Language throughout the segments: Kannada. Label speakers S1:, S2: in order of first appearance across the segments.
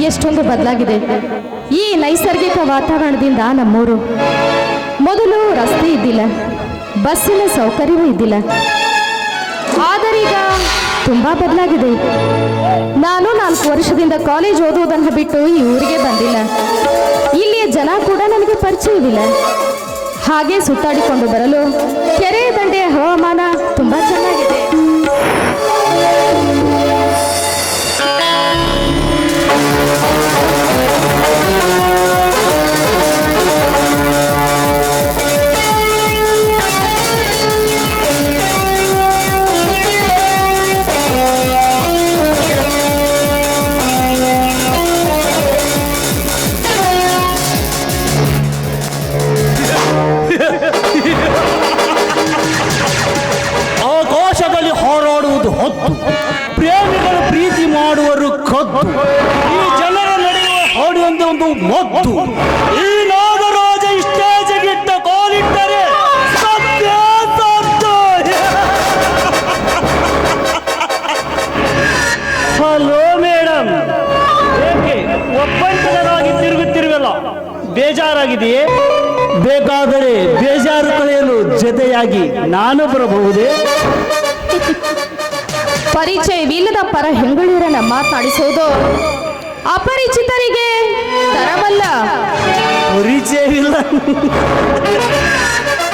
S1: ಎಷ್ಟೊಂದು ಬದಲಾಗಿದೆ ಈ ನೈಸರ್ಗಿಕ ವಾತಾವರಣದಿಂದ. ನಮ್ಮೂರು ಮೊದಲು ರಸ್ತೆ ಇದ್ದಿಲ್ಲ, ಬಸ್ಸಿನ ಸೌಕರ್ಯವೂ ಇದ್ದಿಲ್ಲ, ಆದರೀಗ ತುಂಬಾ ಬದಲಾಗಿದೆ. ನಾನು 4 ವರ್ಷದಿಂದ ಕಾಲೇಜ್ ಓದುವುದನ್ನು ಬಿಟ್ಟು ಈ ಊರಿಗೆ ಬಂದಿಲ್ಲ. ಇಲ್ಲಿಯ ಜನ ಕೂಡ ನನಗೆ ಪರಿಚಯವಿಲ್ಲ. ಹಾಗೆ ಸುತ್ತಾಡಿಕೊಂಡು ಬರಲು ಕೆರೆ ದಂಡೆಯ ಹವಾಮಾನ ತುಂಬಾ ಚೆನ್ನಾಗಿದೆ.
S2: ಆಕಾಶದಲ್ಲಿ ಹಾರಾಡುವುದು ಹೊತ್ತು, ಪ್ರೇಮಿಗಳು ಪ್ರೀತಿ ಮಾಡುವರು ಕದ್ದು, ಈ ಜನರ ನಡೆಯುವ ಹಾಡುವಂತೆ ಒಂದು ಮದ್ದು. ಈ ನಾಗರಾಜ ಸ್ಟೇಜಿಗಿಟ್ಟ ಕಾಲಿಟ್ಟರೆ ಸತ್ಯ ಸತ್ತು. ಹಲೋ ಮೇಡಮ್, ಏಕೆ ಒಬ್ಬಂಟಿಗರಾಗಿ ತಿರುಗುತ್ತಿರುವಲ್ಲ, ಬೇಜಾರಾಗಿದೆಯೇ? ಬೇಕಾದರೆ ಬೇಜಾರು ಕಳೆಯಲು ಜೊತೆಯಾಗಿ ನಾನು ಬರಬಹುದೇ?
S1: ಪರಿಚಯವಿಲ್ಲದ ಪರ ಹೆಂಗಳೂರನ್ನ ಮಾತನಾಡಿಸೋದು ಅಪರಿಚಿತರಿಗೆ ತರವಲ್ಲ.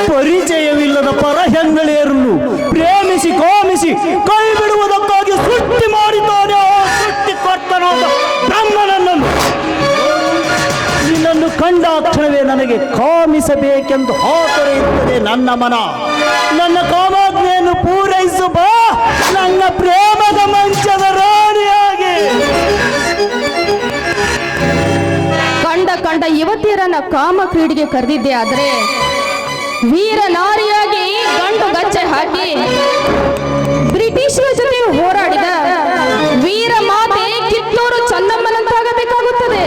S2: ಪರಿಚಯವಿಲ್ಲದ ಪರ ಹೆಂಗಳೆಯರನ್ನು ಪ್ರೇಮಿಸಿ ಕಾಮಿಸಿ ಕೈ ಬಿಡುವುದಕ್ಕಾಗಿ ಸೃಷ್ಟಿ ಮಾಡಿದ್ದಾನೆ ಆ ಸೃಷ್ಟಿಕರ್ತನಾದ ಬ್ರಹ್ಮನನ್ನು. ನಿನ್ನನ್ನು ಕಂಡ ಕ್ಷಣವೇ ನನಗೆ ಕಾಮಿಸಬೇಕೆಂದು ಆತುರ ಇರ್ತದೆ ನನ್ನ ಮನ. ನನ್ನ ಕಾಮಾಜ್ಞೆಯನ್ನು ಪೂರೈಸು ಬಾ, ನನ್ನ ಪ್ರೇಮದ ಮಂಚದ ರಾಣಿಯಾಗಿ.
S1: ಕಂಡ ಯುವತಿಯರನ್ನ ಕಾಮ ಕ್ರೀಡೆಗೆ ಕರೆದಿದ್ದೆ, ಆದರೆ ವೀರ ನಾರಿಯಾಗಿ ಗಂಡು ಗಚ್ಚೆ ಹಾಕಿ ಬ್ರಿಟಿಷರ ಜೊತೆ ಹೋರಾಡಿದ ವೀರ ಮಾತೆ ಕಿತ್ತೂರು ಚೆನ್ನಮ್ಮನಂತಾಗಬೇಕಾಗುತ್ತದೆ.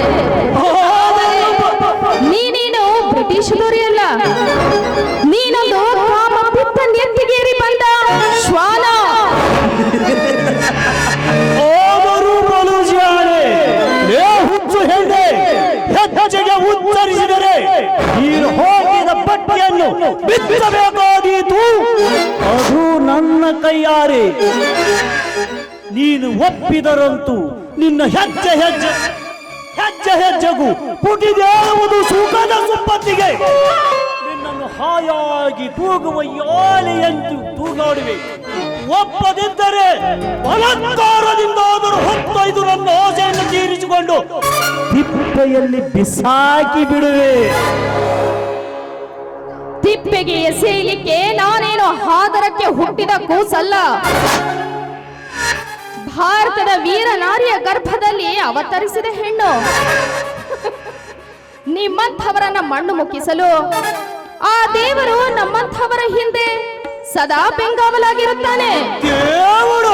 S1: ನೀನೇನು ಬ್ರಿಟಿಷ್ ದೊರೆಯಲ್ಲ, ನೀನೊಂದು ಕಾಮ ಪಿತ್ತ ನೆತ್ತಿಗೇರಿ ಬಂದ ಶ್ವಾನ.
S2: ಹುಚ್ಚು ಹೆಣ್ಣೆ, ಹೆಜ್ಜೆಗೆ ಉತ್ತರಿಸಿದರೆ ನೀನು ಹೋಗಿದ ಬಟ್ಟೆಯನ್ನು ಬಿಚ್ಚಬೇಕಾದೀತು. ಅದು ನನ್ನ ಕೈಯಾರೆ. ನೀನು ಒಪ್ಪಿದರಂತೂ ನಿನ್ನ ಹೆಜ್ಜೆ ಹೆಜ್ಜೆಗೂ ಪುಟಿದೇಳುವುದು ಸುಖದ ಸುಪ್ಪತ್ತಿಗೆ. ನಿನ್ನನ್ನು ಹಾಯಾಗಿ ತೂಗುವ ಯಾಲೆಯಂತೂ ತೂಗಾಡುವೆ. ಒಪ್ಪದಿದ್ದರೆ ಬಲಾತ್ಕಾರದಿಂದಾದರೂ ಹೊತ್ತೊಯ್ದು ನನ್ನ ಆಸೆಯನ್ನು ತೀರಿಸಿಕೊಂಡು ತಿಪ್ಪೆಯಲ್ಲಿ ಬಿಸಾಕಿ ಬಿಡುವೆ.
S1: ತಿಪ್ಪೆಗೆ ಎಸೆಯಲಿಕ್ಕೆ ನಾನೇನು ಹಾದರಕ್ಕೆ ಹುಟ್ಟಿದ ಕೂಸಲ್ಲ. ಭಾರತದ ವೀರ ನಾರಿಯ ಗರ್ಭದಲ್ಲಿ ಅವತರಿಸಿದ ಹೆಣ್ಣು. ನಿಮ್ಮಂಥವರನ್ನ ಮಣ್ಣು ಮುಕ್ಕಿಸಲು ಆ ದೇವರು ನಮ್ಮಂಥವರ ಹಿಂದೆ ಸದಾ ಬೆಂಗಾವಲಾಗಿರುತ್ತಾನೆ.
S2: దేవుడు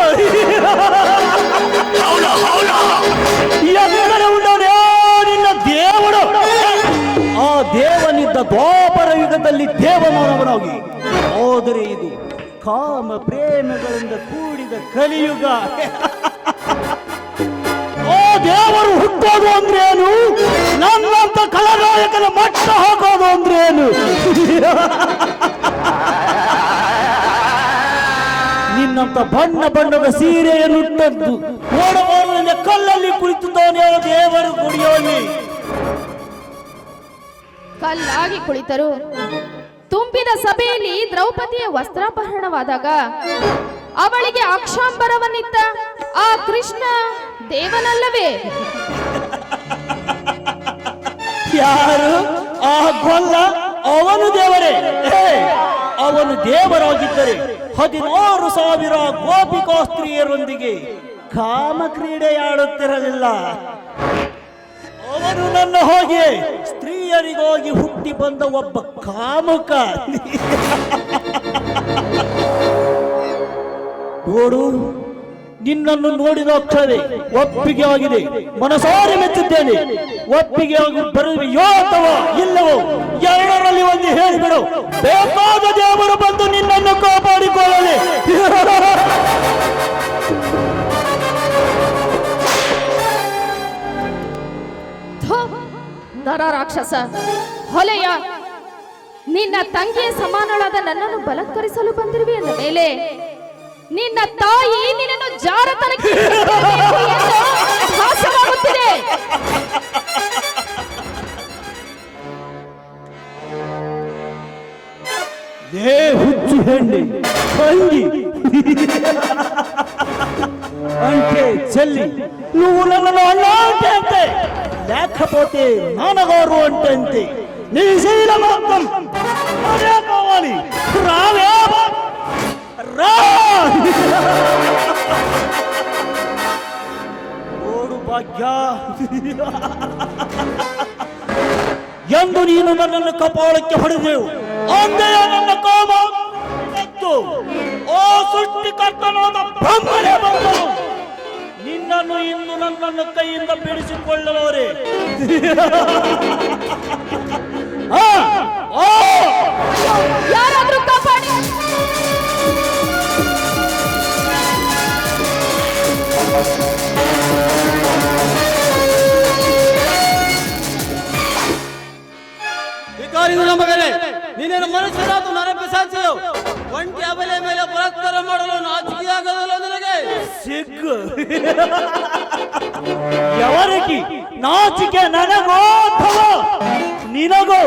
S2: ಎక్కడ ಉಂಡವನೇ ನಿನ್ನ దేవుడు? ಆ ದೇವನಿದ್ದ ದ್ವಾಪರ ಯುಗದಲ್ಲಿ ದೇವಮಾನವನಾಗಿ, ಆದರೆ ಇದು ಕಾಮ ಪ್ರೇಮಗಳಿಂದ ಕೂಡಿದ ಕಲಿಯುಗ. ಆ ದೇವರು ಹುಟ್ಟೋದು ಅಂದ್ರೇನು? ನನ್ನಂತ ಕಳನಾಯಕನ ಮಟ್ಟ ಹಾಕೋದು ಅಂದ್ರೇನು? ನಿನ್ನಂತ ಬಣ್ಣ ಬಣ್ಣದ ಸೀರೆಯನ್ನುಟ್ಟದ್ದು ನೋಡಬಾರದೆಂದೇ ಕಲ್ಲಲ್ಲಿ ಕುಳಿತಿದ್ದಾನೆ ದೇವರು ಗುಡಿಯಲ್ಲಿ.
S1: ಕಲ್ಲಾಗಿ ಕುಳಿತರು. ತುಂಬಿದ ಸಭೆಯಲ್ಲಿ ದ್ರೌಪದಿಯ ವಸ್ತ್ರಾಪಹರಣವಾದಾಗ ಅವಳಿಗೆ ಅಕ್ಷಾಂಬರವನ್ನಿತ್ತ ಆ ಕೃಷ್ಣ ದೇವನಲ್ಲವೇ?
S2: ಯಾರು ಆ ಗೊಲ್ಲ? ಅವನು ದೇವರೇ. ಅವನು ದೇವರಾಗಿದ್ದರೆ 16,000 ಗೋಪಿಕಾಸ್ತ್ರೀಯರೊಂದಿಗೆ ಕಾಮ ಕ್ರೀಡೆಯಾಡುತ್ತಿರಲಿಲ್ಲ. ಅವನು ನನ್ನ ಹಾಗೆ ಸ್ತ್ರೀಯರಿಗಾಗಿ ಹುಟ್ಟಿ ಬಂದ ಒಬ್ಬ ಕಾಮುಕ. ನೋಡು, ನಿನ್ನನ್ನು ನೋಡಿದ ಕ್ಷಣವೇ ಒಪ್ಪಿಗೆ ಆಗಿದೆ. ಮನಸಾರಿ ಮೆಚ್ಚುತ್ತೇನೆ. ಒಪ್ಪಿಗೆ ಆಗಿ ಬರುವೆಯೋ ಅಥವಾ ಇಲ್ಲವೋ ಎರಡರಲ್ಲಿ ಒಂದು ಹೇಳಿಬಿಡು. ಬೇಕಾದ ದೇವರು ಬಂದು ನಿನ್ನನ್ನು ಕಾಪಾಡಿಕೊಳ್ಳಲಿ.
S1: ನರ ರಾಕ್ಷಸ ಹೊಲೆಯ ನಿನ್ನ ತಂಗಿಯ ಸಮಾನಳಾದ ನನ್ನನ್ನು ಬಲತ್ಕರಿಸಲು ಬಂದಿರುವೆ ಅಂದ ಮೇಲೆ ನಿನ್ನ ತಾಯಿ ನಿನ್ನನ್ನು ಜಾರತನಕ್ಕೆ ಎಸೆಯಬೇಕು ಎಂದು ಭಾಸವಾಗುತ್ತಿದೆ.
S2: ಏ ಹುಚ್ಚು ಹೆಂಡಿ ತಂಗಿ అంటే చెల్లి నువ్వు నన్ను అన్నా అంటే అంతే, లేకపోతే నాన్నగారు అంటే అంతే. నీ శీల మొత్తం అదే కావాలి. రావే రా ಓಡು ಭಾಗ್ಯ ಎಂದು ನೀನು ನನ್ನನ್ನು ಕಪಾಳಕ್ಕೆ ಹೊಡೆದೆವು ಅಂದೆಯ ನನ್ನ ಕಾಮ ಎತ್ತು. ಓ ಸೃಷ್ಟಿಕರ್ತನಾದ ಬ್ರಹ್ಮನೇ ಬಂದನು ನಿನ್ನನ್ನು ಇಂದು ನನ್ನನ್ನು ಕೈಯಿಂದ ಬಿಡಿಸಿಕೊಳ್ಳಲವರೇ.
S1: ಯಾರಾದ್ರೂ ಕಾಪಾಡಿ.
S3: ವಿಕಾರಿಗಳ ಮಗನೇ, ನೀನೇನು ಮನುಷ್ಯರಾದ ನರಪಿಸಾಚಿಯು ಒಂಟಿ ಅಬಲೆ ಮೇಲೆ ಬಲಾತ್ಕಾರ ಮಾಡಲು ನಾಚಿಕೆಯಾಗದಲ್ಲ ನನಗೆ.
S2: ಸಿಗ್ಗು ఎవరికి ನಾಚಿಕೆ ನನಗೋ ಅಥವಾ ನಿನಗೋ?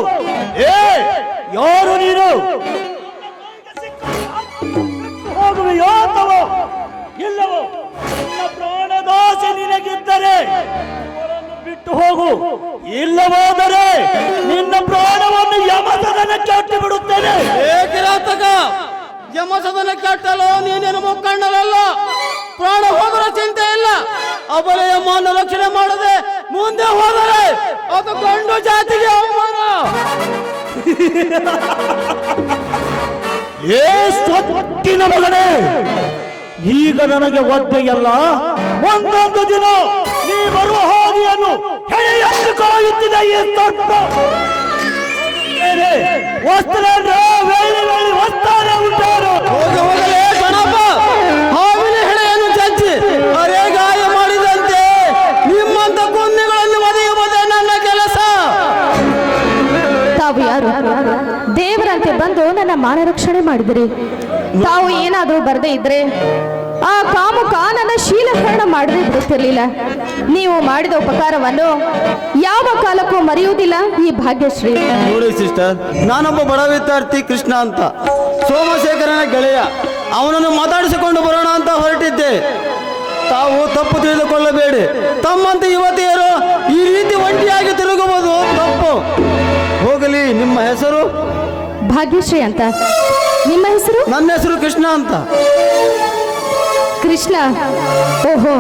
S2: ಏ ಯಾರು ನೀನು? ಹೋಗುವೆಯೋ ಅಥವಾ ಇಲ್ಲವೋ? ನಿನ್ನ ಪ್ರಾಣದಾಸೆ ನಿನಗಿದ್ದರೆ ಅವರನ್ನು ಬಿಟ್ಟು ಹೋಗು, ಇಲ್ಲವಾದರೆ ನಿನ್ನ ಪ್ರಾಣವನ್ನು ಯಮಸದನಕ್ಕೆ ಅಟ್ಟಿ ಬಿಡುತ್ತೇನೆ.
S3: ಏಕಿರಾತಕ ಯಮಸದನಕ್ಕೆ ಅಟ್ಟಲು ನೀನೇನು ಮುಕ್ಕಣ್ಣಲಲ್ಲ. ಪ್ರಾಣ ಹೋಗರ ಚಿಂತೆ ಇಲ್ಲ. ಅಬಲೆಯ ಮಾನ ರಕ್ಷಣೆ ಮಾಡದೆ ಮುಂದೆ ಹೋದರೆ ಅದು ಗಂಡು ಜಾತಿಗೆ ಅವಮಾನ.
S2: ಏ ಸೊಕ್ಕಿನ ಮಗನೇ, ಈಗ ನನಗೆ ಒದ್ದೆಯಲ್ಲ, ಒಂದೊಂದು ದಿನ ನೀ ಬರುವ ಹಾದಿಯನ್ನು ಹೆಣೆಯನ್ನು ಕಾಯುತ್ತಿದೆ ಈ ತೊಟ್ಟ. ವಸ್ತ್ರ ವೇಳಿ ವೇಳಿ ವಸ್ತಾನೆ ಉಂಟಾರು.
S3: ಹೋಗಲೇ ಗಣಪ, ಹಾವಿನ ಹೆಣೆಯನ್ನು ಚಚ್ಚಿ ಅರೆ ಗಾಯ ಮಾಡಿದಂತೆ ನಿಮ್ಮಂತ ಕುನ್ನಿಗಳನ್ನು ಒದೆಯುವುದೇ ನನ್ನ ಕೆಲಸ.
S1: ತಾವು ಯಾರು? ದೇವರಂತೆ ಬಂದು ನನ್ನ ಮಾನ ರಕ್ಷಣೆ ಮಾಡಿದಿರಿ. ತಾವು ಏನಾದರೂ ಬರದೇ ಇದ್ರೆ ಆ ಕಾಮುಕ ನನ್ನ ಶೀಲಹರಣ ಮಾಡದೆ ಬಿಡುತ್ತಿರಲಿಲ್ಲ. ನೀವು ಮಾಡಿದ ಉಪಕಾರವನ್ನು ಯಾವ ಕಾಲಕ್ಕೂ ಮರೆಯುವುದಿಲ್ಲ ಈ ಭಾಗ್ಯಶ್ರೀ.
S3: ನೋಡಿ ಸಿಸ್ಟರ್, ನಾನೊಬ್ಬ ಬಡ ವಿದ್ಯಾರ್ಥಿ ಕೃಷ್ಣ ಅಂತ, ಸೋಮಶೇಖರನ ಗೆಳೆಯ. ಅವನನ್ನು ಮಾತಾಡಿಸಿಕೊಂಡು ಬರೋಣ ಅಂತ ಹೊರಟಿದ್ದೆ. ತಾವು ತಪ್ಪು ತಿಳಿದುಕೊಳ್ಳಬೇಡಿ. ತಮ್ಮಂತೆ ಯುವತಿಯರು ಈ ರೀತಿ ಒಂಟಿಯಾಗಿ ತಿರುಗುವುದು ತಪ್ಪು. ಹೋಗಲಿ, ನಿಮ್ಮ ಹೆಸರು?
S1: ಭಾಗ್ಯಶ್ರೀ ಅಂತ. ನಿಮ್ಮ ಹೆಸರು?
S3: ನನ್ನ ಹೆಸರು ಕೃಷ್ಣ ಅಂತ.
S1: ಕೃಷ್ಣ. ಓಹೋ,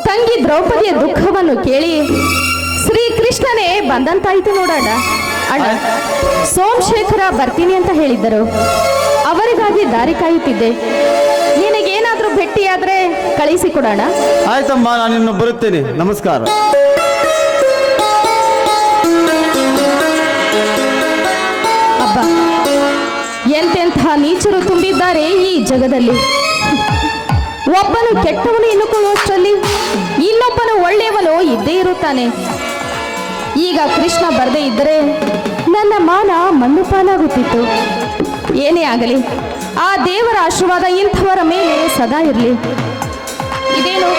S1: ತಂಗಿ ದ್ರೌಪದಿಯ ದುಃಖವನ್ನು ಕೇಳಿ ಶ್ರೀಕೃಷ್ಣನೇ ಬಂದಂತಾಯಿತು ನೋಡೋಣ. ಅಣ್ಣ, ಸೋಮಶೇಖರ ಬರ್ತೀನಿ ಅಂತ ಹೇಳಿದ್ದರು. ಅವರಿಗಾಗಿ ದಾರಿ ಕಾಯುತ್ತಿದ್ದೆ. ನಿನಗೇನಾದ್ರೂ ಭೇಟಿಯಾದ್ರೆ ಕಳಿಸಿಕೊಡೋಣ.
S3: ಆಯ್ತಮ್ಮ, ನಾನಿನ್ನು ಬರುತ್ತೇನೆ. ನಮಸ್ಕಾರ.
S1: ಅಬ್ಬ, ಎಂತೆಂಥ ನೀಚರು ತುಂಬಿದ್ದಾರೆ ಈ ಜಗದಲ್ಲಿ. ಒಬ್ಬನು ಕೆಟ್ಟವನು ಎನ್ನುಕೊಳ್ಳುವಷ್ಟರಲ್ಲಿ ಇನ್ನೊಬ್ಬನು ಒಳ್ಳೆಯವನು ಇದ್ದೇ ಇರುತ್ತಾನೆ. ಈಗ ಕೃಷ್ಣ ಬರದೇ ಇದ್ದರೆ ನನ್ನ ಮಾನ ಮಣ್ಣು ಪಾಲಾಗುತ್ತಿತ್ತು. ಏನೇ ಆಗಲಿ, ಆ ದೇವರ ಆಶೀರ್ವಾದ ಇಂಥವರ ಮೇಲೆ ಸದಾ ಇರಲಿ. ಇದೇನು,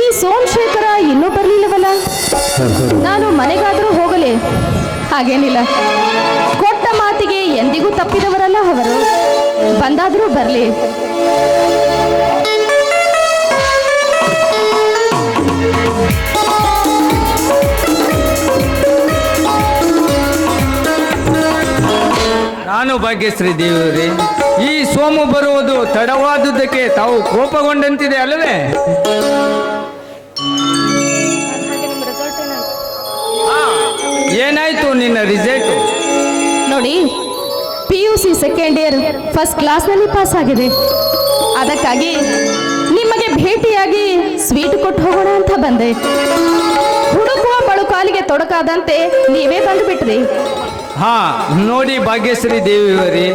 S1: ಈ ಸೋಮಶೇಖರ ಇನ್ನೂ ಬರಲಿಲ್ಲವಲ್ಲ? ನಾನು ಮನೆಗಾದರೂ ಹೋಗಲಿ. ಹಾಗೇನಿಲ್ಲ, ಕೊಟ್ಟ ಮಾತಿಗೆ ಎಂದಿಗೂ ತಪ್ಪಿದವರಲ್ಲ ಅವರು. ಬಂದಾದರೂ ಬರಲಿ.
S4: ನಾನು ಭಾಗ್ಯಶ್ರೀ ದೇವರೇ, ಈ ಸೋಮು ಬರುವುದು ತಡವಾದುದಕ್ಕೆ ತಾವು ಕೋಪಗೊಂಡಂತಿದೆ ಅಲ್ಲವೇ? ಏನಾಯ್ತು ನಿನ್ನ ರಿಸಲ್ಟ್?
S1: ನೋಡಿ, PUC ಸೆಕೆಂಡ್ ಇಯರ್ ಫಸ್ಟ್ ಕ್ಲಾಸ್ನಲ್ಲಿ ಪಾಸ್ ಆಗಿದೆ. ಅದಕ್ಕಾಗಿ ನಿಮಗೆ ಭೇಟಿಯಾಗಿ ಸ್ವೀಟ್ ಕೊಟ್ಟು ಹೋಗೋಣ ಅಂತ ಬಂದೆ. ಹುಡುಕುವ ಬಳುಕಾಲಿಗೆ ತೊಡಕಾದಂತೆ ನೀವೇ ಬಂದುಬಿಟ್ರಿ.
S4: ಹಾ, ನೋಡಿ ಭಾಗ್ಯಶ್ರೀ ದೇವಿಯವರೇ,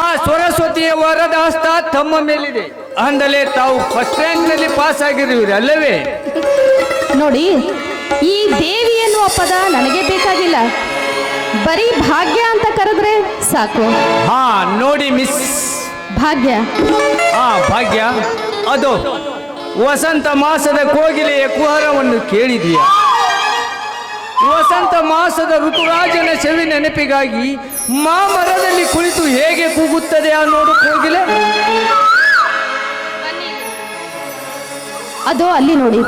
S4: ಆ ಸರಸ್ವತಿಯ ವರದ ಹಸ್ತ ತಮ್ಮ ಮೇಲಿದೆ. ಅಂದಲೇ ತಾವು ಫಸ್ಟ್ ರ್ಯಾಂಕ್ ನಲ್ಲಿ ಪಾಸ್ ಆಗಿರುವಿರಿ ಅಲ್ಲವೇ?
S1: ನೋಡಿ, ಈ ದೇವಿ ಎನ್ನುವ ಪದ ನನಗೆ ಬೇಕಾಗಿಲ್ಲ. ಬರೀ ಭಾಗ್ಯ ಅಂತ ಕರೆದ್ರೆ ಸಾಕು.
S4: ಹಾ ನೋಡಿ ಮಿಸ್,
S1: ಭಾಗ್ಯ
S4: ಭಾಗ್ಯ, ಅದು ವಸಂತ ಮಾಸದ ಕೋಗಿಲೆಯ ಕುಹರವನ್ನು ಕೇಳಿದೆಯಾ? ವಸಂತ ಮಾಸದ ಋತುರಾಜನ ಚೆವಿ ನೆನಪಿಗಾಗಿ ಮಾಮರದಲ್ಲಿ ಕುಳಿತು ಹೇಗೆ ಕೂಗುತ್ತದೆ ಆ ನೋಡು ಕೋಗಿಲೆ.
S1: ಅದು ಅಲ್ಲಿ ನೋಡಿ,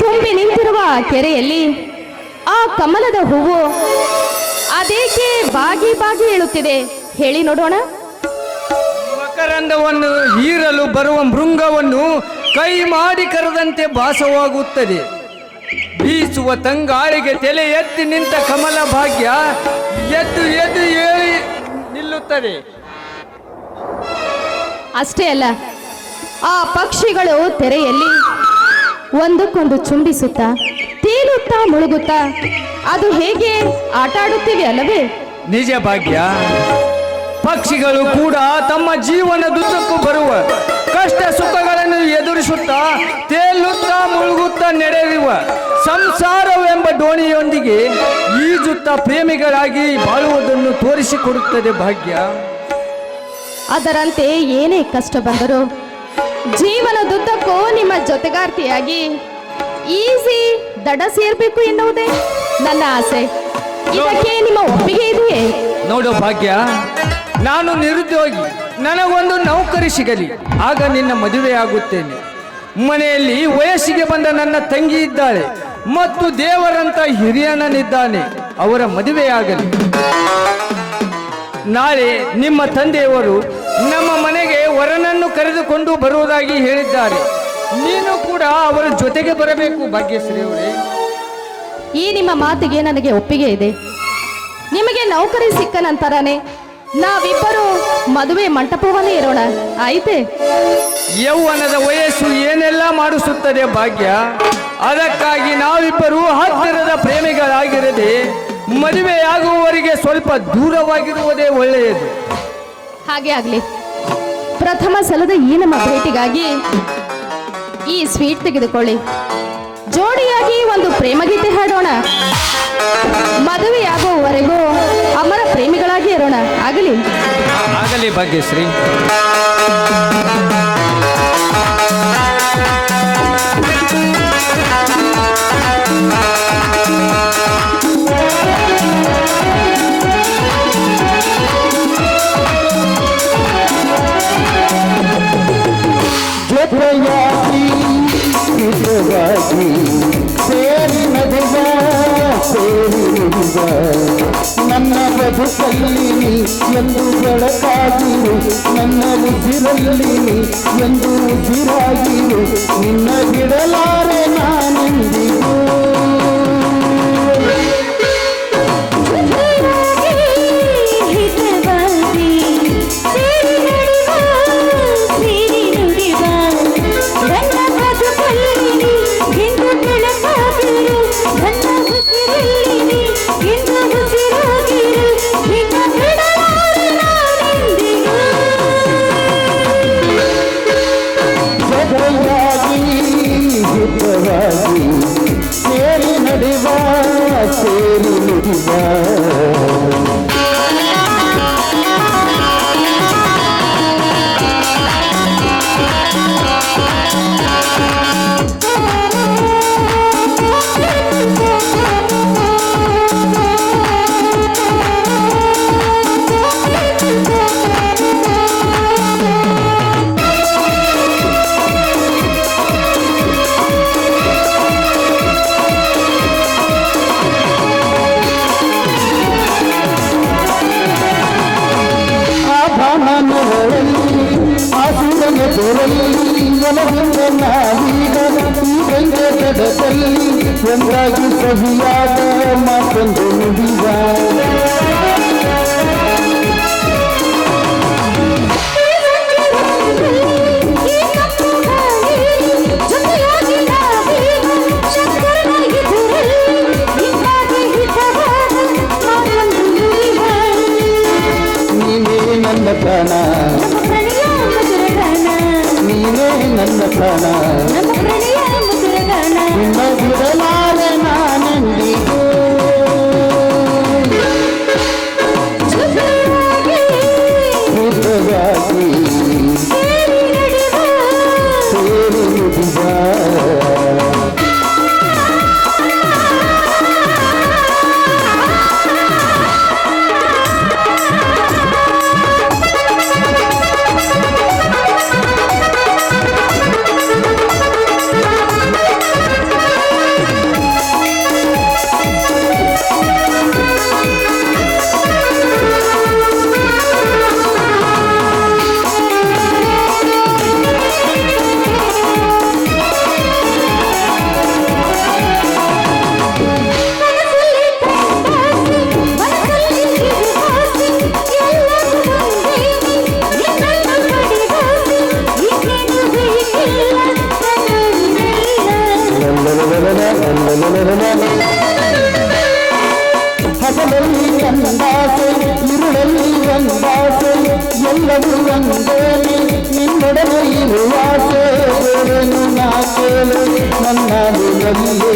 S1: ತುಂಬಿ ನಿಂತಿರುವ ಆ ಕೆರೆಯಲ್ಲಿ ಆ ಕಮಲದ ಹೂವು ಅದೇಕೆ ಬಾಗಿ ಬಾಗಿ ಹೇಳುತ್ತಿದೆ ಹೇಳಿ ನೋಡೋಣ.
S4: ಮಕರಂದವನ್ನು ಹೀರಲು ಬರುವ ಮೃಂಗವನ್ನು ಕೈ ಮಾಡಿ ಕರೆದಂತೆ ಭಾಸವಾಗುತ್ತದೆ. ಬೀಸುವ ತಂಗಾಳಿಗೆ ತಲೆ ಎತ್ತಿ ನಿಂತ ಕಮಲ ಭಾಗ್ಯ ಎದ್ದು ಎದ್ದು ಏಳಿ ನಿಲ್ಲುತ್ತದೆ.
S1: ಅಷ್ಟೇ ಅಲ್ಲ, ಆ ಪಕ್ಷಿಗಳು ತೆರೆಯಲ್ಲಿ ಒಂದಕ್ಕೊಂದು ಚುಂಬಿಸುತ್ತಾ ತೇಲುತ್ತಾ ಮುಳುಗುತ್ತಾ ಅದು ಹೇಗೆ ಆಟ ಆಡುತ್ತಿವೆ ಅಲ್ಲವೇ?
S4: ನಿಜ ಭಾಗ್ಯ, ಪಕ್ಷಿಗಳು ಕೂಡ ತಮ್ಮ ಜೀವನದುದ್ದಕ್ಕೂ ಬರುವ ಕಷ್ಟ ಸುಖಗಳನ್ನು ಎದುರಿಸುತ್ತಾ ತೇಲುತ್ತಾ ಮುಳುಗುತ್ತಾ ನಡೆಯುವ ಸಂಸಾರವೆಂಬ ದೋಣಿಯೊಂದಿಗೆ ಈಜುತ್ತಾ ಪ್ರೇಮಿಗಳಾಗಿ ಬಾಳುವುದನ್ನು ತೋರಿಸಿಕೊಡುತ್ತದೆ ಭಾಗ್ಯ.
S1: ಅದರಂತೆ ಏನೇ ಕಷ್ಟ ಬಂದರೂ ಜೀವನದುದ್ದಕ್ಕೂ ನಿಮ್ಮ ಜೊತೆಗಾರ್ತಿಯಾಗಿ ಈಸಿ ದಡ ಸೇರ್ಬೇಕು ಎನ್ನುವುದೇ ನನ್ನ ಆಸೆ. ಇದಕ್ಕೆ ನಿಮ್ಮ ಒಪ್ಪಿಗೆ ಇದೆಯೇ?
S4: ನೋಡು ಭಾಗ್ಯ, ನಾನು ನಿರುದ್ಯೋಗಿ, ನನಗೊಂದು ನೌಕರಿ ಸಿಗಲಿ, ಆಗ ನಿನ್ನ ಮದುವೆಯಾಗುತ್ತೇನೆ. ಮನೆಯಲ್ಲಿ ವಯಸ್ಸಿಗೆ ಬಂದ ನನ್ನ ತಂಗಿ ಇದ್ದಾಳೆ ಮತ್ತು ದೇವರಂತ ಹಿರಿಯಣ್ಣನಿದ್ದಾನೆ, ಅವರ ಮದುವೆಯಾಗಲಿ. ನಾಳೆ ನಿಮ್ಮ ತಂದೆಯವರು ನಮ್ಮ ಮನೆಗೆ ವರನನ್ನು ಕರೆದುಕೊಂಡು ಬರುವುದಾಗಿ ಹೇಳಿದ್ದಾರೆ. ನೀನು ಕೂಡ ಅವರ ಜೊತೆಗೆ ಬರಬೇಕು ಭಾಗ್ಯಶ್ರೀ ಅವರೇ.
S1: ಈ ನಿಮ್ಮ ಮಾತಿಗೆ ನನಗೆ ಒಪ್ಪಿಗೆ ಇದೆ. ನಿಮಗೆ ನೌಕರಿ ಸಿಕ್ಕ ನಂತರನೇ ನಾವಿಬ್ಬರು ಮದುವೆ ಮಂಟಪವನ್ನೇ ಇರೋಣ, ಆಯ್ತೆ?
S4: ಯೌವನದ ವಯಸ್ಸು ಏನೆಲ್ಲ ಮಾಡಿಸುತ್ತದೆ ಭಾಗ್ಯ. ಅದಕ್ಕಾಗಿ ನಾವಿಬ್ಬರು ಹತ್ತಿರದ ಪ್ರೇಮಿಗಳಾಗಿರದೆ ಮದುವೆಯಾಗುವವರಿಗೆ ಸ್ವಲ್ಪ ದೂರವಾಗಿರುವುದೇ ಒಳ್ಳೆಯದು.
S1: ಹಾಗೆ ಆಗ್ಲಿ. ಪ್ರಥಮ ಸಲದ ಈ ನಮ್ಮ ಭೇಟಿಗಾಗಿ ಈ ಸ್ವೀಟ್ ತೆಗೆದುಕೊಳ್ಳಿ. ಜೋಡಿಯಾಗಿ ಒಂದು ಪ್ರೇಮಗೀತೆ ಹಾಡೋಣ. ಮದುವೆಯಾಗುವವರೆಗೂ ಅಮರ ಪ್ರೇಮಿಗಳಾಗಿ ಇರೋಣ, ಆಗಲಿ?
S4: ಆಗಲಿ ಭಾಗ್ಯಶ್ರೀ.
S3: ಜೊತೆಯಾಗಿ ಹಿತವಾಗಿ ಸೇರಿ ನಡೆದ ಸೇರಿ ನುಡಿದ ನನ್ನ ಬದುಕಲ್ಲಿ ಎಂದು ಬೆಳಕಾಗಿರು, ನನ್ನ ಉಸಿರಲ್ಲಿ ಎಂದು ಉಸಿರಾಗಿರು, ನಿನ್ನ ಬಿಡಲಾರೆ ನಾನೆಂದಿಗೂ. ಸೇರಿ ನಡೆವ ಸೇರಿ ನುಡಿವ. ಒಂದಾಗಿ ಸಹಿಯಾದ ಮಾತೊಂದು ನುಡಿದ. ನೀನೇ ನನ್ನ ಪ್ರಾಣ, ನೀನೇ ನನ್ನ ಪ್ರಾಣ, ನಿನ್ನ ಬಿಡಲಾರೆ ನಾನೆಂದಿಗೂ ಹುಡುಗಾಗಿ ಸೇರಿ ನುಡಿದ ಹಸಲಲ್ಲಿ ಒಂದಾಸೆ ಇರುಳಲ್ಲಿ ಒಂದಾಸೆ ಎಲ್ಲವೂ ಒಂದೇನೆ ನಿನ್ನೊಡನೆ ಇರುವಾಸೆ ಬೇರೇನು ನಾ ಕೇಳು ನನ್ನ ನಿನ್ನಲ್ಲೇ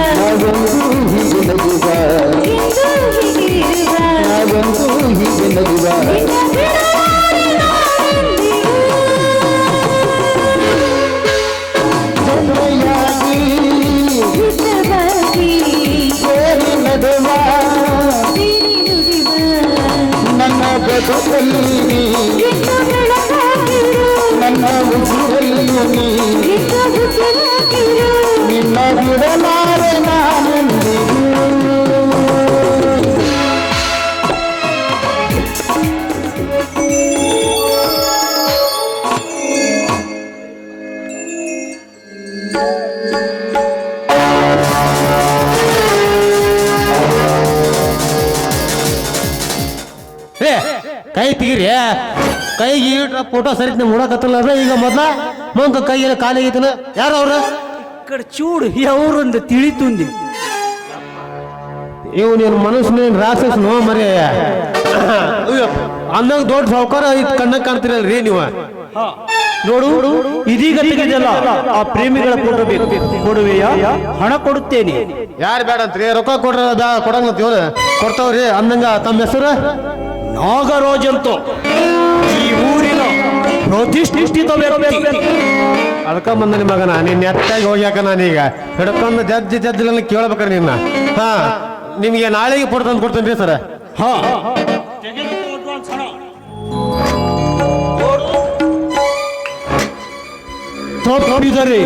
S3: ನಾವೊಂದು ಹೀಗೆ ನಗುವ ನಾವೊಂದು ಹೀಗೆ ನಗುವ ನನ್ನ ಬದುಕಲ್ಲಿ ನನ್ನ ಉಸಿರಲ್ಲಿ ನಿನ್ನ ಬಿಡಲಾರೆ ನಾನೆಂದಿಗೂ
S5: ಕೈ ತೆಗೀರಿ ಕೈಗೆ ಇಟ್ರ ಫೋಟೋ ಸರಿ ನೋಡಕತ್ತಲ್ಲ ಈಗ ಮೊದ್ಲ ಮುಂದ ಕೈಯಲ್ಲಿ ಖಾಲಿ ಆಗೈತನ ಯಾರು ಅವ್ರ
S2: ఇక్కడ చూడు ఎవరుంది ತಿಳಿತುಂದಿ
S5: ಇವ್ ನೀನ್ ಮನುಷ್ಯನೇನ್ ರಾಕ್ಷಸ ನೋ ಮರಿ ಅಂದಾಗ ದೊಡ್ಡ ಸಾವುಕಾರ ಕಣ್ಣ ಕಾಣ್ತಿರಲ್ರಿ ನೀವು
S2: ನೋಡು ಇದೀಗ ತೆಗೆದಲ್ಲ ಆ ಪ್ರೇಮಿಗಳ ಫೋಟೋ ಬೇಕು ಕೊಡುವೆಯಾ ಹಣ ಕೊಡುತ್ತೇನೆ
S5: ಯಾರು ಬೇಡ ಅಂತ್ರಿ ರೊಕ್ಕ ಕೊಡ್ರ ಕೊಡಂಗಂತ ಇವ್ರು ಕೊಡ್ತಾವ್ರಿ ಅಂದಂಗ ತಮ್ಮ ಹೆಸರು
S2: ನಾಗರಾಜ್ ಅಂತ ಈ ಊರಿನ ಪ್ರತಿಷ್ಠಿತ ವ್ಯಕ್ತಿ
S5: ಅದಕ್ಕ ಬಂದ ಮಗನ ನೀನ್ ಎತ್ತಾಗಿ ಹೋಗ್ಯಾಕ ನಾನೀಗ ಹಿಡ್ಕೊಂಡು ಜಜ್ಜಿ ಕೇಳ್ಬೇಕ್ರಿ ನಿನ್ನ ಹಾ ನಿಮ್ಗೆ ನಾಳೆಗೆ ಫೋಟೋ ತಂದು ಕೊಡ್ತೇನ್ರಿ ಸರ್
S2: ಹಾ ತಪ್ಪಿದರೆ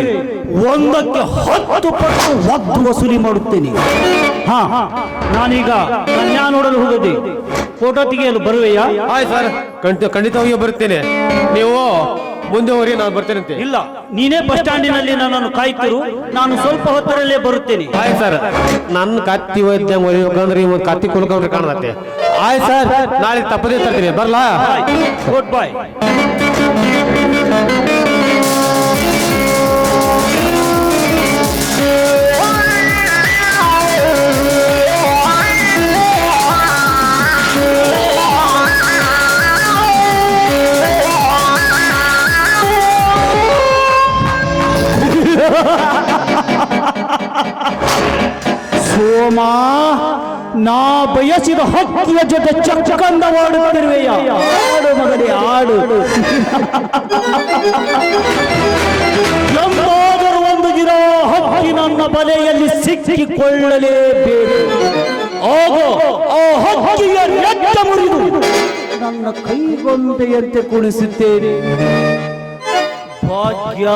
S2: ಒಂದಕ್ಕೆ 10 ಪಟ್ಟು ಒದ್ದು ವಸೂಲಿ ಮಾಡುತ್ತೇನೆ ಹಾ ನಾನೀಗ ಕನ್ಯಾ ನೋಡಲು ಹೋಗದೆ ಫೋಟೋ ತೆಗೆಯಲು ಬರುವೆಯಾ
S5: ಆಯ್ತು ಸರ್ ಖಂಡಿತವಾಗಿ ಬರುತ್ತೇನೆ ನೀವು ಮುಂದೆ ಹೋಗ್ರಿ ನಾನು ಬರ್ತೇನಂತೆ
S2: ಇಲ್ಲ ನೀನೇ ಬಸ್ ಸ್ಟ್ಯಾಂಡಿನಲ್ಲಿ ನನ್ನನ್ನು ಕಾಯ್ತಿರು ನಾನು ಸ್ವಲ್ಪ ಹೊತ್ತರಲ್ಲೇ ಬರುತ್ತೇನೆ
S5: ಆಯ್ತು ಸರ್ ನನ್ನ ಕತ್ತಿ ವೈದ್ಯ ಹೊಲಿಬೇಕಂದ್ರೆ ಇವ್ ಕತ್ತಿ ಕುಲ್ಕೊಂಡ್ರೆ ಕಾಣತ್ತೆ ಆಯ್ತು ಸರ್ ನಾಳೆ ತಪ್ಪದೇ ತರ್ತೀನಿ ಬರ್ಲಾ
S2: ಗುಡ್ ಬಾಯ್ ಸೋಮ ನಾ ಬಯಸಿದ ಹಕ್ಕಿಯ ಜೊತೆ ಚಕ್ಕಂದವಾಡುತ್ತಿರುವೆಯ ಆಡು ಮಗನೇ ಆಡು ಎಂದಾದರೂ ಒಂದು ದಿನ ಹಕ್ಕಿ ನನ್ನ ಬಲೆಯಲ್ಲಿ ಸಿಕ್ಕಿಕೊಳ್ಳಲೇಬೇಕು ಆಗ ಆ ಹಕ್ಕಿಯ ರೆಕ್ಕೆ ಮುರಿದು ನನ್ನ ಕೈಗೊಂಬೆಯಂತೆ ಕುಣಿಸುತ್ತೇನೆ ಭಾಗ್ಯ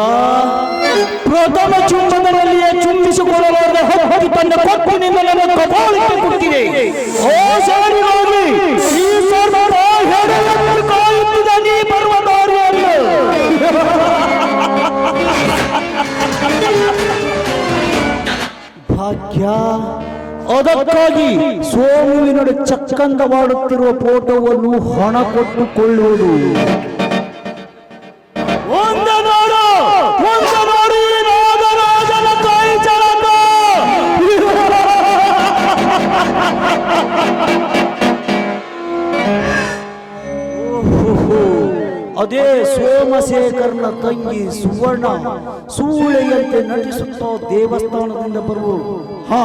S2: ಪ್ರಥಮ ಚುಂಬನದಲ್ಲಿಯೇ ಚುಂಬಿಸಿಕೊಳ್ಳಲಾದ ಹಕ್ಕಿ ತನ್ನ ಕೊಟ್ಟಿನಿಂದ ನನ್ನ ಕಪಾಳಕ್ಕೆ ಕೊಟ್ಟಿದೆ ಓ ಸಾರಿಗಾಗಿ ಈ ಸರ್ವರ ಹೆಡೆಯನ್ನು ಕಾಯುತ್ತಿದ್ದ ನೀ ಬರುವ ದಾರಿಯಲ್ಲಿ ಭಾಗ್ಯ ಅದಕ್ಕಾಗಿ ಸೋಮುವಿನೊಡೆ ಚಕ್ಕಂದವಾಡುತ್ತಿರುವ ಫೋಟೋವನ್ನು ಹಣ ಕೊಟ್ಟುಕೊಳ್ಳುವುದು ಒಂದು ನೋಡು ಈ ನಾಗರಾಜನ ಕೈ ಚಳಕ ಅದೇ ಸೋಮಶೇಖರನ ತಂಗಿ ಸುವರ್ಣ ಸೂಳೆಯಂತೆ ನಟಿಸುತ್ತಾ ದೇವಸ್ಥಾನದಿಂದ ಬರುವಳು. ಹಾ,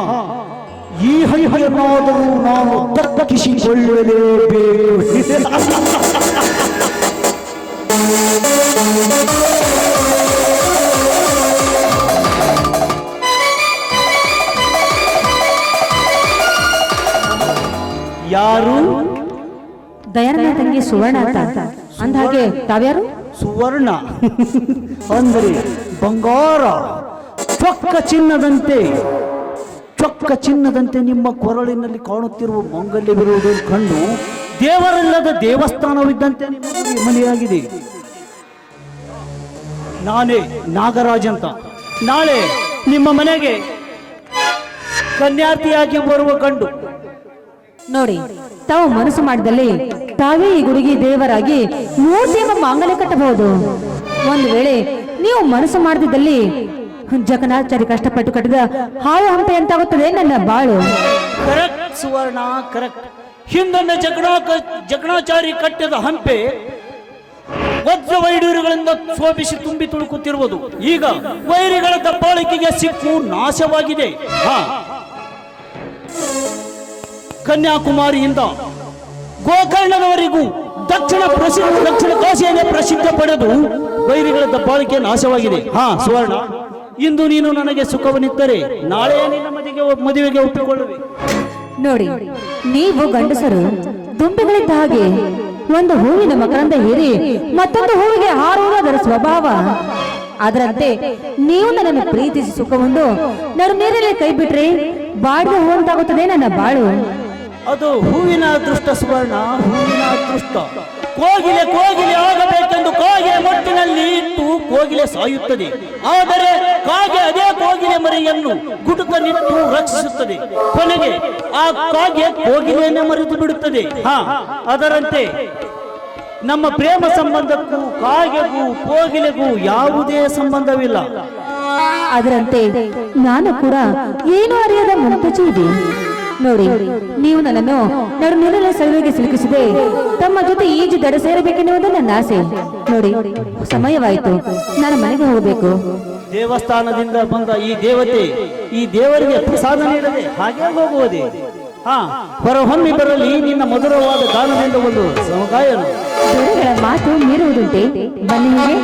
S2: ಈ ಹೈಹಯನಾದರೂ ನಾನು ದಕ್ಕಿಸಿಕೊಳ್ಳಲೇಬೇಕು. ಯಾರು?
S1: ದಯಾನಂದ ತಂಗಿ ಸುವರ್ಣ ಅಂತ ಅಂದ್ಹಾಗೆ ತಾವ್ಯಾರು?
S2: ಸುವರ್ಣ ಅಂದರೆ ಬಂಗಾರ, ಚೊಕ್ಕ ಚಿನ್ನದಂತೆ ನಿಮ್ಮ ಕೊರಳಿನಲ್ಲಿ ಕಾಣುತ್ತಿರುವ ಮಾಂಗಲ್ಯವಿರುವುದನ್ನು ಕಂಡು ದೇವರಲ್ಲದ ದೇವಸ್ಥಾನವಿದ್ದಂತೆ ನಿಮ್ಮ ಮನೆಯಾಗಿದೆ. ನಾನೇ ನಾಗರಾಜ್ ಅಂತ. ನಾಳೆ ನಿಮ್ಮ ಮನೆಗೆ ಕನ್ಯಾರ್ಥಿಯಾಗಿ ಬರುವ ಗಂಡು.
S1: ನೋಡಿ, ತಾವು ಮನಸ್ಸು ಮಾಡಿದಲ್ಲಿ ತಾವೇ ಈ ಗುಡಿಗೆ ದೇವರಾಗಿ ಮೂರ್ತಿಯ ಮಾಂಗಲ್ಯ ಕಟ್ಟಬಹುದು. ಒಂದು ವೇಳೆ ನೀವು ಮನಸ್ಸು ಮಾಡದಿದ್ದಲ್ಲಿ ಜಗನ್ನಾಚಾರಿ ಕಷ್ಟಪಟ್ಟು ಕಟ್ಟಿದ ಹಾಳು ಹಂಪೆ ಅಂತಾಗುತ್ತದೆ ನನ್ನ ಬಾಳು.
S2: ಕರೆಕ್ಟ್ ಸುವರ್ಣ, ಕರೆಕ್ಟ್. ಹಿಂದೊಮ್ಮೆ ಜಗನ್ನಾಚಾರಿ ಕಟ್ಟಿದ ಹಂಪೆ ವಜ್ರ ವೈಡೂರುಗಳಿಂದ ಶೋಭಿಸಿ ತುಂಬಿ ತುಳುಕುತ್ತಿರುವುದು ಈಗ ವೈರಿಗಳ ದಬ್ಬಾಳಿಕೆಗೆ ಸಿಕ್ಕು ನಾಶವಾಗಿದೆ. ಕನ್ಯಾಕುಮಾರಿಯಿಂದ ಗೋಕರ್ಣದವರೆಗೂ ದಕ್ಷಿಣ ಕಾಶಿಯನ್ನೇ ಪ್ರಸಿದ್ಧ ಪಡೆದು ವೈರಿಗಳ ದಬ್ಬಾಳಿಕೆ ನಾಶವಾಗಿದೆ. ಸುವರ್ಣ, ಇಂದು ನೀನು ನನಗೆ ಸುಖವನ್ನಿದ್ದರೆ ನಾಳೆ ನಿನ್ನ ಮದುವೆಗೆ ಒಪ್ಪಿಕೊಳ್ಳುವೆ.
S1: ನೋಡಿ, ನೀವು ಗಂಡಸರು ದುಂಬಿಗಳಿದ್ದ ಹಾಗೆ ಒಂದು ಹೂವಿನ ಮಕರಂದ ಹೀರಿ ಮತ್ತೊಂದು ಹೂವಿಗೆ ಹಾರುವುದು ಅದರ ಸ್ವಭಾವ. ಅದರಂತೆ ನೀವು ನನ್ನನ್ನು ಪ್ರೀತಿಸಿ ಸುಖಗೊಂಡು ನಡು ನೀರಲ್ಲಿ ಕೈ ಬಿಟ್ರೆ ಬಾಡಿದ ಹೂ ಅಂತಾಗುತ್ತದೆ ನನ್ನ ಬಾಳು.
S2: ಅದು ಹೂವಿನ ಅದೃಷ್ಟ ಸುವರ್ಣ, ಹೂವಿನ ಅದೃಷ್ಟ. ಕೋಗಿಲೆ ಆಗಬೇಕೆಂದು ಕಾಗೆ ಮೊಟ್ಟಿನಲ್ಲಿ ಇಟ್ಟು ಕೋಗಿಲೆ ಸಾಯುತ್ತದೆ. ಆದರೆ ಕಾಗೆ ಅದೇ ಕೋಗಿಲೆ ಮರಿಯನ್ನು ಗುಟುಕನಿಟ್ಟು ರಕ್ಷಿಸುತ್ತದೆ. ಕೊನೆಗೆ ಆ ಕಾಗೆ ಕೋಗಿಲೆಯನ್ನೇ ಮರೆತು ಬಿಡುತ್ತದೆ. ಅದರಂತೆ ನಮ್ಮ ಪ್ರೇಮ ಸಂಬಂಧಕ್ಕೂ ಕಾಗೆಗೂ ಕೋಗಿಲೆಗೂ ಯಾವುದೇ ಸಂಬಂಧವಿಲ್ಲ.
S1: ಅದರಂತೆ ನಾನು ಕೂಡ ಏನು ಅರಿಯದ ಮುಂಚೆ ಇದೆ. ನೋಡಿ, ನೀವು ನನ್ನನ್ನು ನಡು ನೀರಿನ ಸಲುವಿಗೆ ಸಿಲುಕಿಸಿದೆ ತಮ್ಮ ಜೊತೆ ಈಜು ದಡ ಸೇರಬೇಕೆನ್ನುವುದು ನನ್ನ ಆಸೆ. ನೋಡಿ, ಸಮಯವಾಯಿತು, ನಾನು ಮನೆಗೆ ಹೋಗಬೇಕು.
S2: ದೇವಸ್ಥಾನದಿಂದ ಬಂದ ಈ ದೇವತೆ ಈ ದೇವರಿಗೆ ಪ್ರಸಾದ ನೀಡದೆ ಹಾಗೆ ಹೋಗುವುದೇ? ಹೊರಹೊಮ್ಮಿ ಬರಲಿ ನಿನ್ನ ಮಧುರವಾದ ಗಾನದಿಂದ ಒಂದು ಸಮಗಾಯನ.
S1: ದೊರೆಗಳ ಮಾತು ಮೀರುವುದುಂಟೆ, ಬನ್ನಿ ಹೀಗೆ.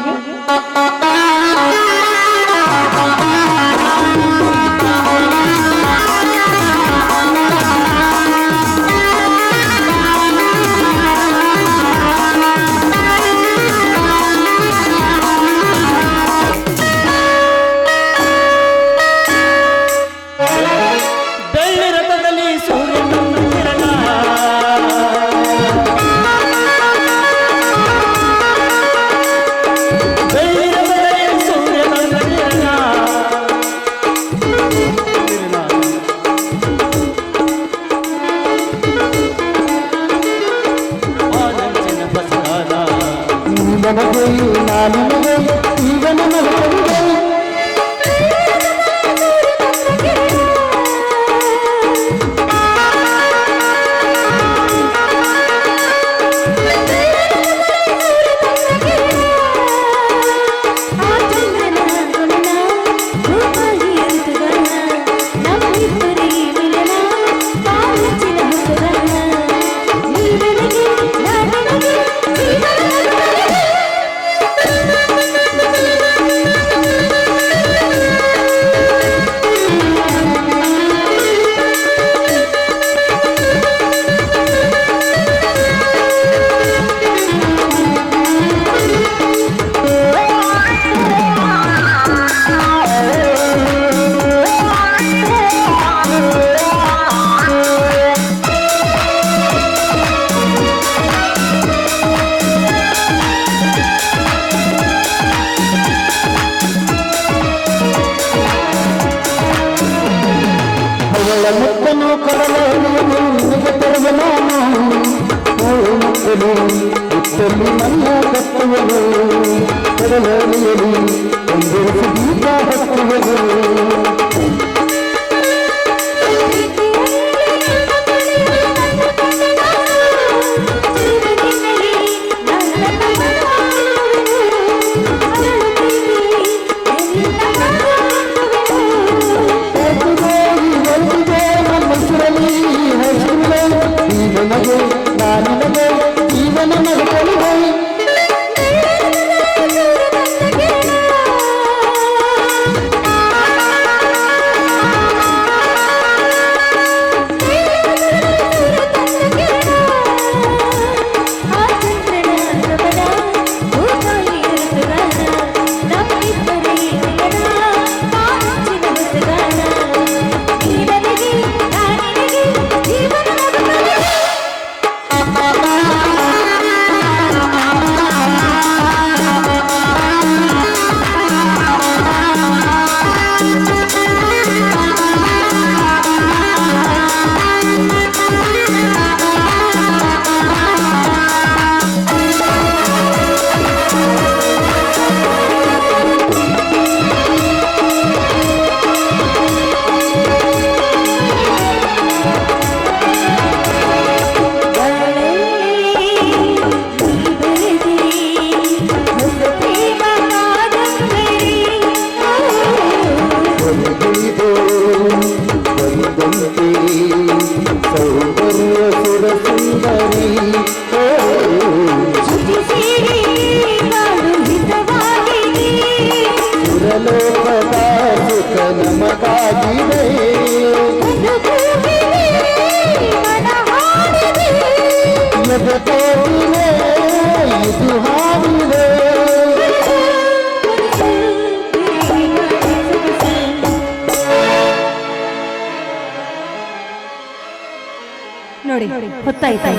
S6: ನೋಡಿ ಹೊತ್ತಾಯ್ತು,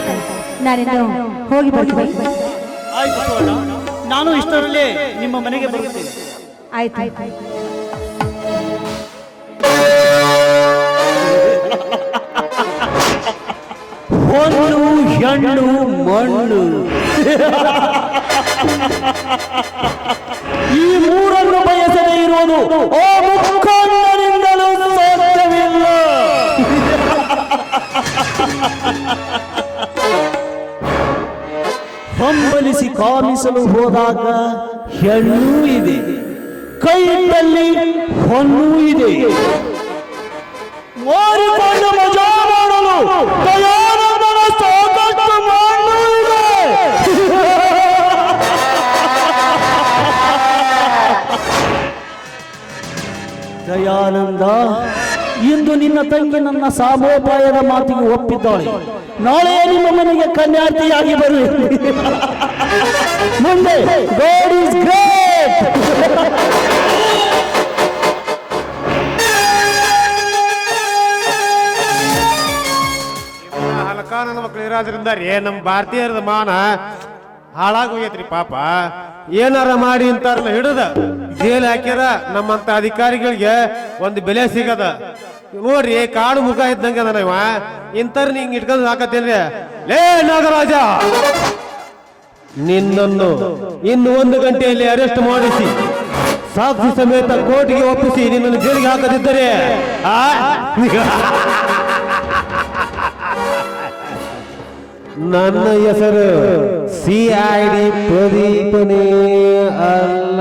S6: ನಾನಿನ್ನು ಹೋಗಿ ಬರ್ತೀನಿ.
S2: ಆಯ್ತು ಸುವರ್ಣ, ನಾನು ಇಷ್ಟರಲ್ಲೇ ನಿಮ್ಮ ಮನೆಗೆ ಬರುತ್ತೇನೆ.
S6: ಆಯ್ತು.
S2: ಹೊನ್ನು ಹೆಣ್ಣು ಮಣ್ಣು ಈ ಮೂರನ್ನು ಬಯಸದೇ ಇರುವುದು ಆ ಮುಖಂಡರಿಂದಲೂ ಸಾಧ್ಯವಿಲ್ಲ. ಹಂಬಲಿಸಿ ಕಾಮಿಸಲು ಹೋದಾಗ ಹೆಣ್ಣೂ ಇದೆ, ಕೈಯಲ್ಲಿ ಹೊನ್ನೂ ಇದೆ. ಮಾರಿಕೊಂಡು ಮಜಾ ಮಾಡಲು ದಯಾನಂದನ ಸಾಕಷ್ಟು ಮಣ್ಣು ಇದೆ. ದಯಾನಂದ, ಇಂದು ನಿನ್ನ ತಂಗಿ ನನ್ನ ಸಾಮೋಪಾಯದ ಮಾತಿಗೆ ಒಪ್ಪಿದ್ದಾಳೆ. ನಾಳೆ ನಿಮ್ಮ ಮನೆಗೆ ಕನ್ಯಾರ್ಥಿಯಾಗಿ ಬರುವೆ. ಮುಂದೆ ಗಾಡ್ ಈಸ್ ಗ್ರೇಟ್.
S5: ಹಲಕ ನನ್ನ ಮಕ್ಕಳು ಇರೋದ್ರಿಂದ ರೀ ನಮ್ಮ ಭಾರತೀಯರದ ಮಾನ ಹಾಳಾಗೋಗೈತ್ರಿ ಪಾಪ. ಏನಾರ ಮಾಡಿ ಅಂತಾರಲ್ಲ ಹಿಡಿದ ಜೈಲ್ ಹಾಕ್ಯಾರ. ನಮ್ಮಂತ ಅಧಿಕಾರಿಗಳಿಗೆ ಒಂದು ಬೆಲೆ ಸಿಗದ. ನೋಡ್ರಿ ಕಾಡು ಮುಖ ಇದ್ದಂಗ ಅದ ಇವ. ಇಂಥವ್ರನ್ನ ಹಿಂಗ್ ಇಟ್ಕೊಂಡು ಹಾಕತ್ತೇನ್ರಿ. ಲೇ ನಾಗರಾಜ, ನಿನ್ನನ್ನು ಇನ್ನು 1 ಗಂಟೆಯಲ್ಲಿ ಅರೆಸ್ಟ್ ಮಾಡಿಸಿ ಸಾಕ್ಷಿ ಸಮೇತ ಕೋರ್ಟ್ಗೆ ಒಪ್ಪಿಸಿ ನಿನ್ನನ್ನು ಜೈಲಿಗೆ ಹಾಕದಿದ್ದರೆ ನನ್ನ ಹೆಸರು CID ಪ್ರದೀಪನೇ ಅಲ್ಲ.